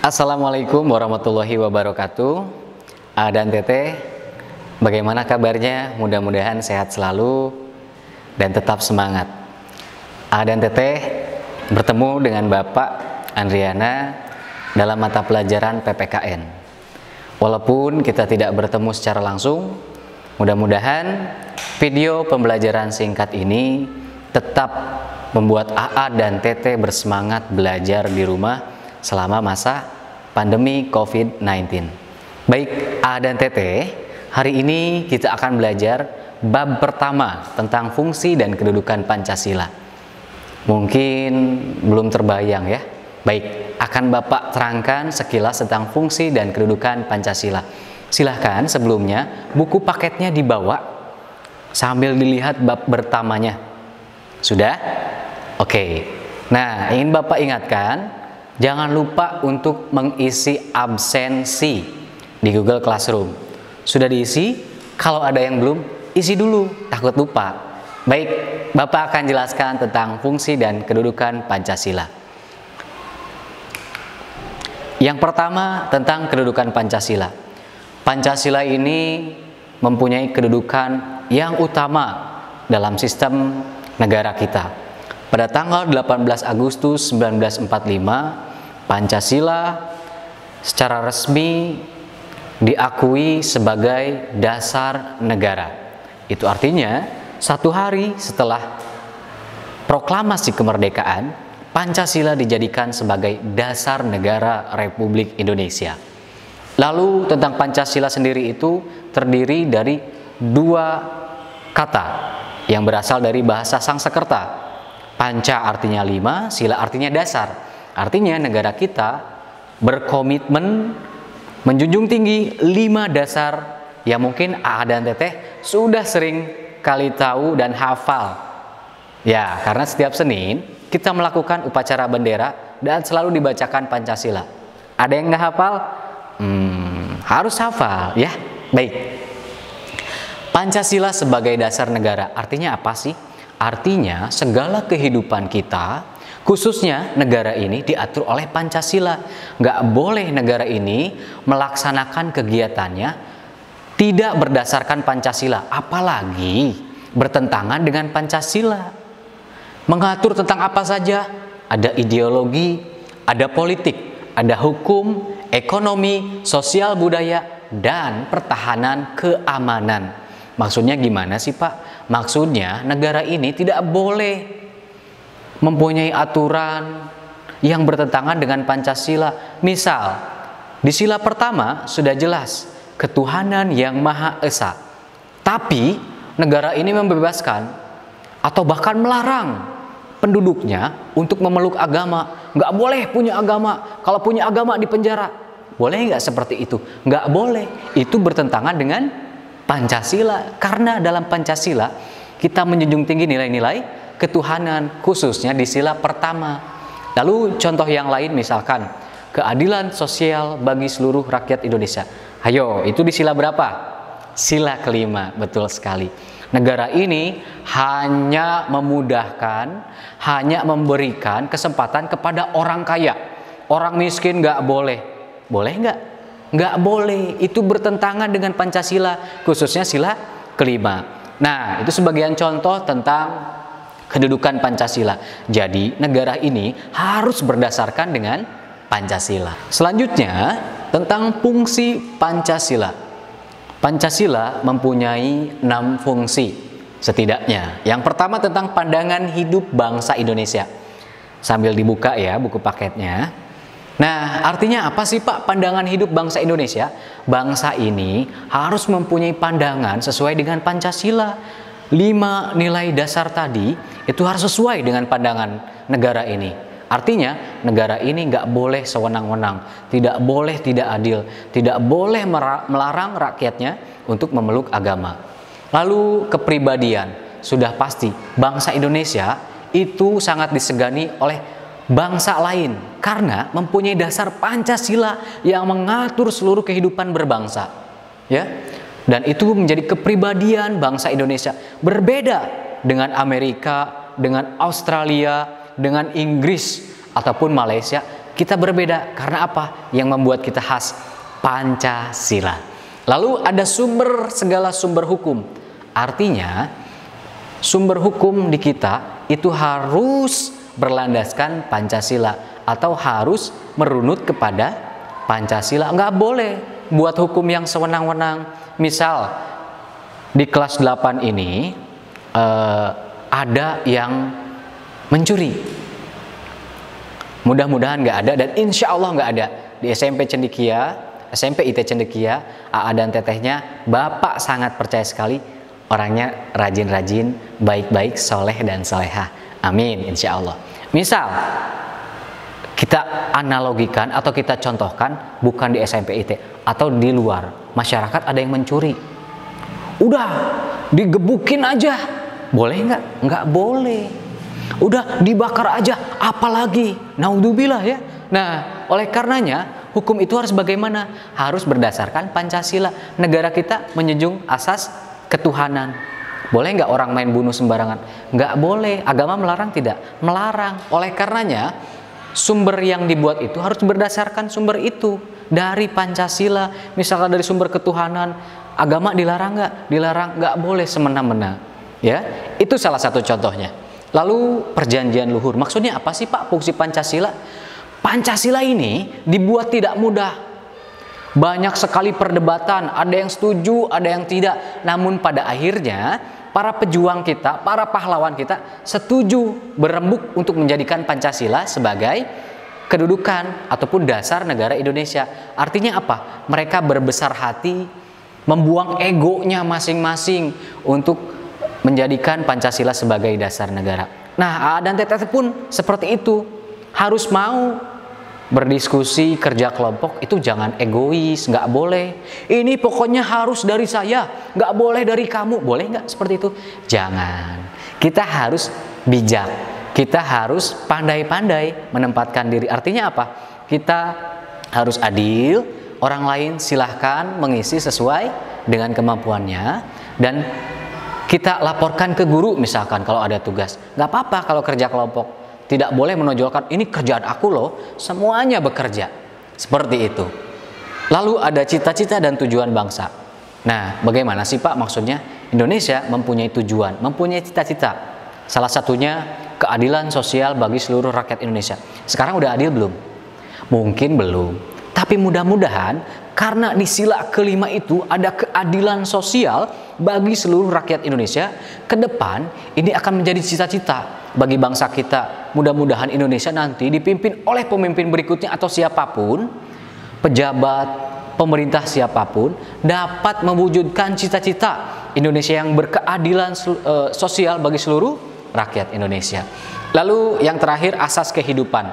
Assalamualaikum warahmatullahi wabarakatuh. A dan Teteh, bagaimana kabarnya? Mudah-mudahan sehat selalu dan tetap semangat. A dan Teteh bertemu dengan Bapak Andriana dalam mata pelajaran PPKN. Walaupun kita tidak bertemu secara langsung, mudah-mudahan video pembelajaran singkat ini tetap membuat AA dan Teteh bersemangat belajar di rumah selama masa pandemi COVID-19. Baik, A dan Teteh, hari ini kita akan belajar bab pertama tentang fungsi dan kedudukan Pancasila. Mungkin belum terbayang ya. Baik, akan Bapak terangkan sekilas tentang fungsi dan kedudukan Pancasila. Silahkan sebelumnya buku paketnya dibawa sambil dilihat bab pertamanya. Sudah? Oke. Nah, ingin Bapak ingatkan, jangan lupa untuk mengisi absensi di Google Classroom. Sudah diisi? Kalau ada yang belum, isi dulu, takut lupa. Baik, Bapak akan jelaskan tentang fungsi dan kedudukan Pancasila. Yang pertama, tentang kedudukan Pancasila. Pancasila ini mempunyai kedudukan yang utama dalam sistem negara kita. Pada tanggal 18 Agustus 1945, Pancasila secara resmi diakui sebagai dasar negara. Itu artinya, satu hari setelah proklamasi kemerdekaan, Pancasila dijadikan sebagai dasar negara Republik Indonesia. Lalu tentang Pancasila sendiri itu terdiri dari dua kata yang berasal dari bahasa Sangsekerta. Panca artinya 5, sila artinya dasar. Artinya negara kita berkomitmen menjunjung tinggi 5 dasar yang mungkin A dan Teteh sudah sering kali tahu dan hafal. Ya, karena setiap Senin kita melakukan upacara bendera dan selalu dibacakan Pancasila. Ada yang nggak hafal? Harus hafal ya. Baik. Pancasila sebagai dasar negara artinya apa sih? Artinya segala kehidupan kita, khususnya negara ini diatur oleh Pancasila. Nggak boleh negara ini melaksanakan kegiatannya tidak berdasarkan Pancasila, apalagi bertentangan dengan Pancasila. Mengatur tentang apa saja? Ada ideologi, ada politik, ada hukum, ekonomi, sosial budaya, dan pertahanan keamanan. Maksudnya gimana sih Pak? Maksudnya negara ini tidak boleh mempunyai aturan yang bertentangan dengan Pancasila. Misal, di sila pertama sudah jelas ketuhanan yang Maha Esa. Tapi negara ini membebaskan atau bahkan melarang penduduknya untuk memeluk agama. Nggak boleh punya agama. Kalau punya agama dipenjara. Boleh nggak seperti itu? Nggak boleh. Itu bertentangan dengan Pancasila, karena dalam Pancasila kita menjunjung tinggi nilai-nilai ketuhanan, khususnya di sila pertama. Lalu contoh yang lain misalkan keadilan sosial bagi seluruh rakyat Indonesia. Ayo, itu di sila berapa? Sila kelima, betul sekali. Negara ini hanya memudahkan, hanya memberikan kesempatan kepada orang kaya. Orang miskin nggak boleh. Boleh nggak? Nggak boleh, itu bertentangan dengan Pancasila, khususnya sila kelima. Nah, itu sebagian contoh tentang kedudukan Pancasila. Jadi, negara ini harus berdasarkan dengan Pancasila. Selanjutnya, tentang fungsi Pancasila. Pancasila mempunyai 6 fungsi, setidaknya. Yang pertama tentang pandangan hidup bangsa Indonesia. Sambil dibuka ya buku paketnya. Nah, artinya apa sih Pak pandangan hidup bangsa Indonesia? Bangsa ini harus mempunyai pandangan sesuai dengan Pancasila. 5 nilai dasar tadi itu harus sesuai dengan pandangan negara ini. Artinya negara ini nggak boleh sewenang-wenang, tidak boleh tidak adil, tidak boleh melarang rakyatnya untuk memeluk agama. Lalu kepribadian, sudah pasti bangsa Indonesia itu sangat disegani oleh bangsa lain karena mempunyai dasar Pancasila yang mengatur seluruh kehidupan berbangsa, ya. Dan itu menjadi kepribadian bangsa Indonesia. Berbeda dengan Amerika, dengan Australia, dengan Inggris ataupun Malaysia kita berbeda. Karena apa? Yang membuat kita khas Pancasila. Lalu ada segala sumber hukum. Artinya sumber hukum di kita itu harus berlandaskan Pancasila atau harus merunut kepada Pancasila. Nggak boleh buat hukum yang sewenang-wenang. Misal di kelas 8 ini ada yang mencuri. Mudah-mudahan nggak ada, dan insya Allah nggak ada. Di SMP Cendekia, SMP IT Cendekia, AA dan tetehnya, Bapak sangat percaya sekali orangnya rajin-rajin, baik-baik, soleh dan solehah. Amin, insya Allah. Misal kita analogikan atau kita contohkan bukan di SMP IT atau di luar masyarakat ada yang mencuri, udah digebukin aja, boleh nggak? Nggak boleh. Udah dibakar aja, apalagi naudzubillah ya. Nah, oleh karenanya hukum itu harus bagaimana? Harus berdasarkan Pancasila. Negara kita menjunjung asas ketuhanan. Boleh nggak orang main bunuh sembarangan? Nggak boleh. Agama melarang tidak? Melarang. Oleh karenanya sumber yang dibuat itu harus berdasarkan sumber itu dari Pancasila. Misalkan dari sumber ketuhanan, agama dilarang nggak? Dilarang. Nggak boleh semena-mena. Ya, itu salah satu contohnya. Lalu perjanjian luhur. Maksudnya apa sih Pak fungsi Pancasila? Pancasila ini dibuat tidak mudah. Banyak sekali perdebatan, ada yang setuju, ada yang tidak. Namun pada akhirnya para pejuang kita, para pahlawan kita setuju berembuk untuk menjadikan Pancasila sebagai kedudukan ataupun dasar negara Indonesia. Artinya apa? Mereka berbesar hati, membuang egonya masing-masing untuk menjadikan Pancasila sebagai dasar negara. Nah, AA dan teteh pun seperti itu. Harus mau berdiskusi, kerja kelompok, itu jangan egois, nggak boleh. Ini pokoknya harus dari saya, nggak boleh dari kamu. Boleh nggak seperti itu? Jangan. Kita harus bijak. Kita harus pandai-pandai menempatkan diri. Artinya apa? Kita harus adil. Orang lain silahkan mengisi sesuai dengan kemampuannya. Dan kita laporkan ke guru misalkan kalau ada tugas. Nggak apa-apa kalau kerja kelompok. Tidak boleh menonjolkan ini kerjaan aku loh. Semuanya bekerja. Seperti itu. Lalu ada cita-cita dan tujuan bangsa. Nah, bagaimana sih Pak maksudnya? Indonesia mempunyai tujuan, mempunyai cita-cita. Salah satunya keadilan sosial bagi seluruh rakyat Indonesia. Sekarang udah adil belum? Mungkin belum. Tapi mudah-mudahan karena di sila kelima itu ada keadilan sosial bagi seluruh rakyat Indonesia, ke depan ini akan menjadi cita-cita bagi bangsa kita. Mudah-mudahan Indonesia nanti dipimpin oleh pemimpin berikutnya atau siapapun, pejabat, pemerintah siapapun, dapat mewujudkan cita-cita Indonesia yang berkeadilan sosial bagi seluruh rakyat Indonesia. Lalu yang terakhir, asas kehidupan.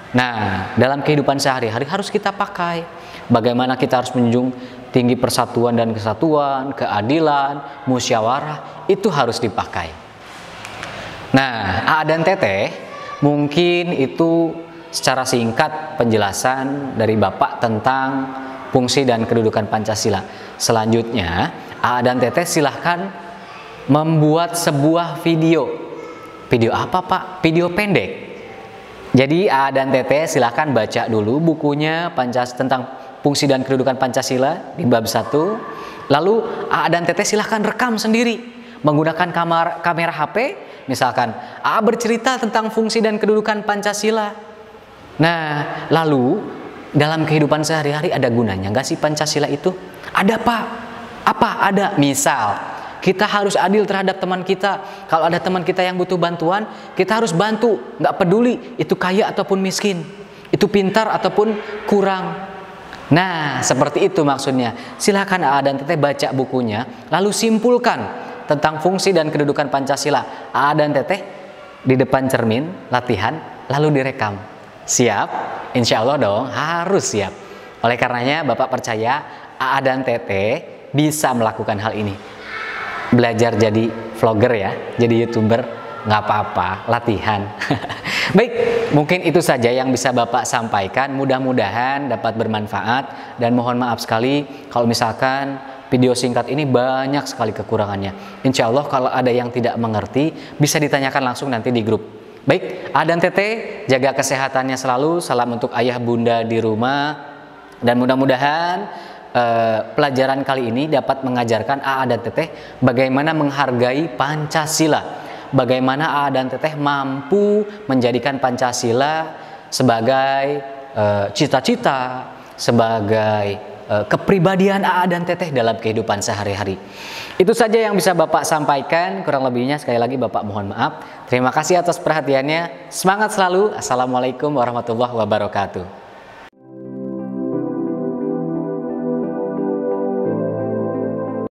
Nah, dalam kehidupan sehari-hari harus kita pakai. Bagaimana kita harus menjunjung tinggi persatuan dan kesatuan, keadilan, musyawarah, itu harus dipakai. Nah, AA dan teteh, mungkin itu secara singkat penjelasan dari Bapak tentang fungsi dan kedudukan Pancasila. Selanjutnya, AA dan teteh silahkan membuat sebuah video. Video apa Pak? Video pendek. Jadi AA dan teteh silahkan baca dulu bukunya tentang fungsi dan kedudukan Pancasila di bab 1. Lalu AA dan teteh silahkan rekam sendiri menggunakan kamera HP. Misalkan AA bercerita tentang fungsi dan kedudukan Pancasila. Nah, lalu dalam kehidupan sehari-hari ada gunanya nggak sih Pancasila itu? Ada Pak. Apa? Ada. Misal kita harus adil terhadap teman kita. Kalau ada teman kita yang butuh bantuan, kita harus bantu. Nggak peduli itu kaya ataupun miskin, itu pintar ataupun kurang. Nah, seperti itu maksudnya. Silahkan AA dan teteh baca bukunya, lalu simpulkan tentang fungsi dan kedudukan Pancasila. AA dan teteh di depan cermin, latihan, lalu direkam. Siap? Insya Allah dong, harus siap. Oleh karenanya Bapak percaya AA dan teteh bisa melakukan hal ini. Belajar jadi vlogger ya, jadi YouTuber, nggak apa-apa, latihan. Baik, mungkin itu saja yang bisa Bapak sampaikan. Mudah-mudahan dapat bermanfaat, dan mohon maaf sekali kalau misalkan video singkat ini banyak sekali kekurangannya. Insya Allah kalau ada yang tidak mengerti bisa ditanyakan langsung nanti di grup. Baik, A dan Teteh, jaga kesehatannya selalu. Salam untuk ayah bunda di rumah. Dan mudah-mudahan pelajaran kali ini dapat mengajarkan A dan Teteh bagaimana menghargai Pancasila. Bagaimana A dan Teteh mampu menjadikan Pancasila sebagai cita-cita, sebagai kepribadian A dan Teteh dalam kehidupan sehari-hari. Itu saja yang bisa Bapak sampaikan, kurang lebihnya sekali lagi Bapak mohon maaf. Terima kasih atas perhatiannya. Semangat selalu. Assalamualaikum warahmatullahi wabarakatuh.